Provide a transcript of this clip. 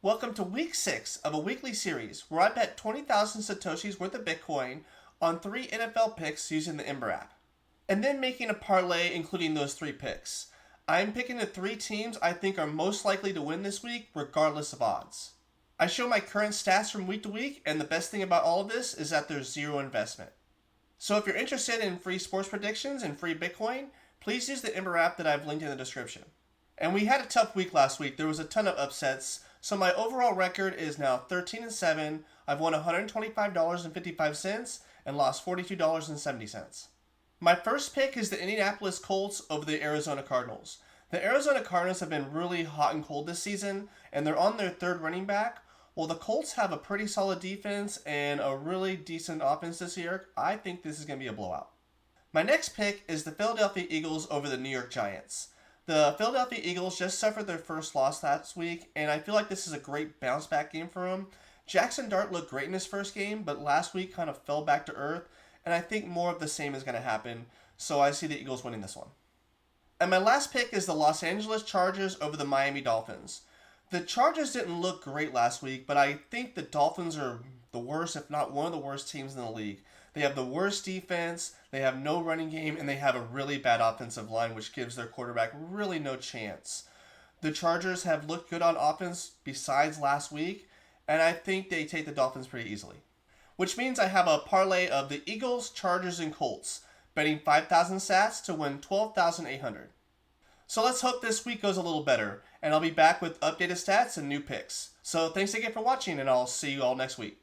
Welcome to week 6 of a weekly series where I bet 20,000 satoshis worth of Bitcoin on 3 NFL picks using the Ember app, and then making a parlay including those 3 picks. I'm picking the 3 teams I think are most likely to win this week regardless of odds. I show my current stats from week to week, and the best thing about all of this is that there's zero investment. So if you're interested in free sports predictions and free Bitcoin, please use the Ember app that I've linked in the description. And we had a tough week last week. There was a ton of upsets. So my overall record is now 13-7. I've won $125.55 and lost $42.70. My first pick is the Indianapolis Colts over the Arizona Cardinals. The Arizona Cardinals have been really hot and cold this season, and they're on their third running back. While the Colts have a pretty solid defense and a really decent offense this year, I think this is going to be a blowout. My next pick is the Philadelphia Eagles over the New York Giants. The Philadelphia Eagles just suffered their first loss last week, and I feel like this is a great bounce back game for them. Jackson Dart looked great in his first game, but last week kind of fell back to earth, and I think more of the same is going to happen, so I see the Eagles winning this one. And my last pick is the Los Angeles Chargers over the Miami Dolphins. The Chargers didn't look great last week, but I think the Dolphins are the worst, if not one of the worst teams in the league. They have the worst defense, they have no running game, and they have a really bad offensive line, which gives their quarterback really no chance. The Chargers have looked good on offense besides last week, and I think they take the Dolphins pretty easily. Which means I have a parlay of the Eagles, Chargers, and Colts, betting 5,000 sats to win 12,800. So let's hope this week goes a little better, and I'll be back with updated stats and new picks. So thanks again for watching, and I'll see you all next week.